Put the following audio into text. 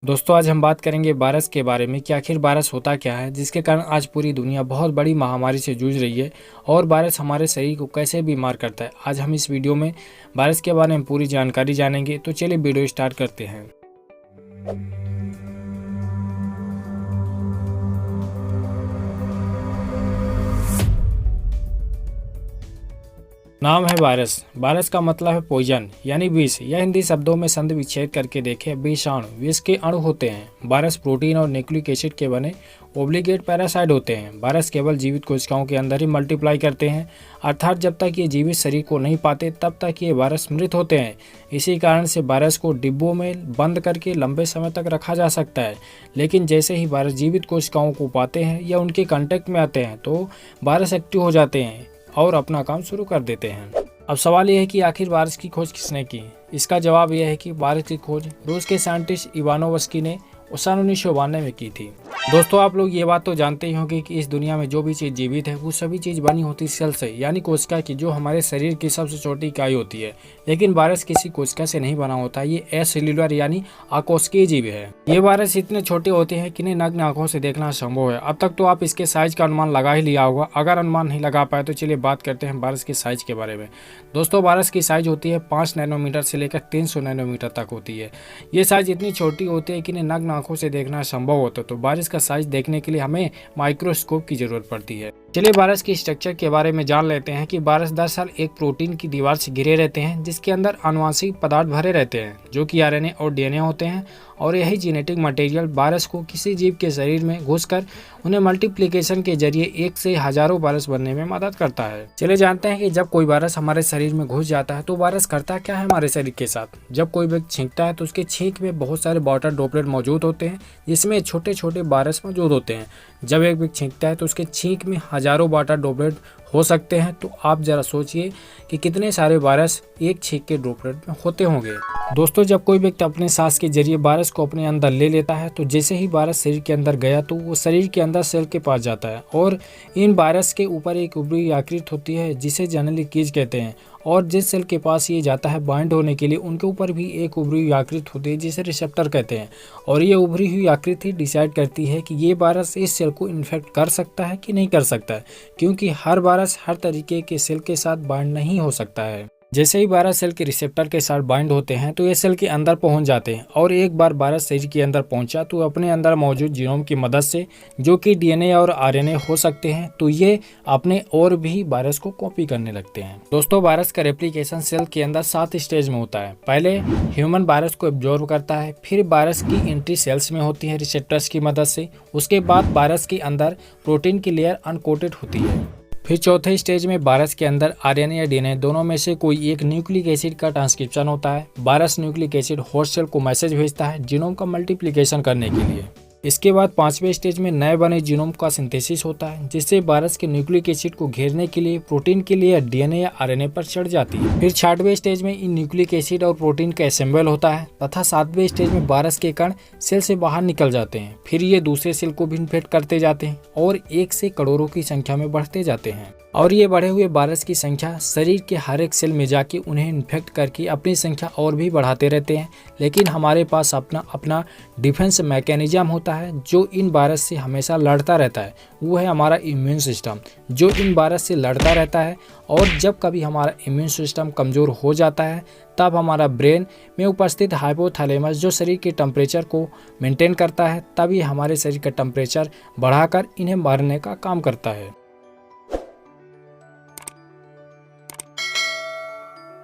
दोस्तों आज हम बात करेंगे वायरस के बारे में कि आखिर वायरस होता क्या है, जिसके कारण आज पूरी दुनिया बहुत बड़ी महामारी से जूझ रही है और वायरस हमारे शरीर को कैसे बीमार करता है। आज हम इस वीडियो में वायरस के बारे में पूरी जानकारी जानेंगे। तो चलिए वीडियो स्टार्ट करते हैं। नाम है वायरस। वायरस का मतलब है पॉइजन यानी विष। यह हिंदी शब्दों में संधि विच्छेद करके देखें विषाणु। विष के अणु होते हैं। वायरस प्रोटीन और न्यूक्लिक एसिड के बने ओब्लिगेट पैरासाइट होते हैं। वायरस केवल जीवित कोशिकाओं के अंदर ही मल्टीप्लाई करते हैं, अर्थात जब तक ये जीवित शरीर को नहीं पाते तब तक ये वायरस मृत होते हैं। इसी कारण से वायरस को डिब्बों में बंद करके लंबे समय तक रखा जा सकता है, लेकिन जैसे ही वायरस जीवित कोशिकाओं को पाते हैं या उनके कांटेक्ट में आते हैं तो वायरस एक्टिव हो जाते हैं और अपना काम शुरू कर देते हैं। अब सवाल यह है कि आखिर वायरस की खोज किसने की। इसका जवाब यह है कि वायरस की खोज रूस के साइंटिस्ट इवानोवस्की ने सन 1992 में की थी। दोस्तों आप लोग ये बात तो जानते ही होंगे कि इस दुनिया में जो भी चीज़ जीवित है वो सभी चीज़ बनी होती सेल से, यानी कोशिका की, जो हमारे शरीर की सबसे छोटी इकाई होती है। लेकिन वायरस किसी कोशिका से नहीं बना होता, ये एसेल्युलर यानी अकोशिकीय जीव है। ये वायरस इतने छोटे होते हैं कि इन्हें नग्न आंखों से देखना असंभव है। अब तक तो आप इसके साइज का अनुमान लगा ही लिया होगा। अगर अनुमान नहीं लगा पाए तो चलिए बात करते हैं वायरस की साइज के बारे में। दोस्तों वायरस की साइज होती है 5 नैनोमीटर से लेकर 300 नैनोमीटर तक होती है। ये साइज इतनी छोटी होती है कि इन्हें नग्न आंखों से देखना संभव होता है। तो वायरस का साइज देखने के लिए हमें माइक्रोस्कोप की जरूरत पड़ती है। चलिए वायरस की स्ट्रक्चर के बारे में जान लेते हैं कि वायरस दरअसल एक प्रोटीन की दीवार से घिरे रहते हैं, जिसके अंदर आनुवंशिक पदार्थ भरे रहते हैं जो कि आरएनए और डीएनए होते हैं। और यही जेनेटिक मटेरियल वायरस को किसी जीव के शरीर में घुसकर उन्हें मल्टीप्लिकेशन के जरिए एक से हजारों वायरस बनने में मदद करता है। चलिए जानते हैं कि जब कोई वायरस हमारे शरीर में घुस जाता है तो वायरस करता क्या है हमारे शरीर के साथ। जब कोई व्यक्ति छींकता है तो उसके छींक में बहुत सारे वाटर ड्रॉपलेट मौजूद होते हैं, जिसमें छोटे छोटे वायरस मौजूद होते हैं। जब एक व्यक्ति छींकता है तो उसके छींक में हजारों वाटर ड्रॉपलेट हो सकते हैं। तो आप जरा सोचिए कि कितने सारे वायरस एक छींक के ड्रॉपलेट में होते होंगे। दोस्तों जब कोई व्यक्ति अपने सांस के जरिए वायरस को अपने अंदर ले लेता है तो जैसे ही वायरस शरीर के अंदर गया तो वो शरीर के अंदर सेल के पास जाता है और इन वायरस के ऊपर एक उभरी आकृति होती है जिसे जनरली कीज कहते हैं। और जिस सेल के पास ये जाता है बाइंड होने के लिए, उनके ऊपर भी एक उभरी हुई आकृति होती है जिसे रिसेप्टर कहते हैं। और ये उभरी हुई आकृति डिसाइड करती है कि ये वायरस इस सेल को इन्फेक्ट कर सकता है कि नहीं कर सकता है, क्योंकि हर वायरस हर तरीके के सेल के साथ बाइंड नहीं हो सकता है। जैसे ही वायरस सेल के रिसेप्टर के साथ बाइंड होते हैं तो ये सेल के अंदर पहुंच जाते हैं। और एक बार वायरस शरीर के अंदर पहुंचा तो अपने अंदर मौजूद जीनोम की मदद से, जो कि डीएनए और आरएनए हो सकते हैं, तो ये अपने और भी वायरस को कॉपी करने लगते हैं। दोस्तों वायरस का रेप्लिकेशन सेल के अंदर 7 स्टेज में होता है। पहले ह्यूमन वायरस को एब्जॉर्ब करता है, फिर वायरस की एंट्री सेल्स में होती है रिसेप्टर्स की मदद से। उसके बाद वायरस के अंदर प्रोटीन की लेयर अनकोटेड होती है। फिर चौथे स्टेज में वायरस के अंदर आरएनए या डीएनए दोनों में से कोई एक न्यूक्लिक एसिड का ट्रांसक्रिप्शन होता है। Virus nucleic acid host cell को मैसेज भेजता है जीनोम का मल्टीप्लिकेशन करने के लिए। इसके बाद 5वें स्टेज में नए बने जीनोम का सिंथेसिस होता है, जिससे वायरस के न्यूक्लिक एसिड को घेरने के लिए प्रोटीन के लिए डीएनए या आरएनए पर चढ़ जाती है। फिर 6वें स्टेज में इन न्यूक्लिक एसिड और प्रोटीन का असेंबल होता है तथा 7वें स्टेज में वायरस के कण सेल से बाहर निकल जाते हैं। फिर ये दूसरे सेल को भी इन्फेक्ट करते जाते हैं और 1 से करोड़ों की संख्या में बढ़ते जाते हैं। और ये बढ़े हुए वायरस की संख्या शरीर के हर एक सेल में जाके उन्हें इन्फेक्ट करके अपनी संख्या और भी बढ़ाते रहते हैं। लेकिन हमारे पास अपना डिफेंस मैकेनिज्म होता है जो इन वायरस से हमेशा लड़ता रहता है। वो है हमारा इम्यून सिस्टम, जो इन वायरस से लड़ता रहता है। और जब कभी हमारा इम्यून सिस्टम कमज़ोर हो जाता है तब हमारा ब्रेन में उपस्थित हाइपोथैलेमस, जो शरीर के टेम्परेचर को मेंटेन करता है, तभी हमारे शरीर का टेम्परेचर बढ़ाकर इन्हें मारने का काम करता है।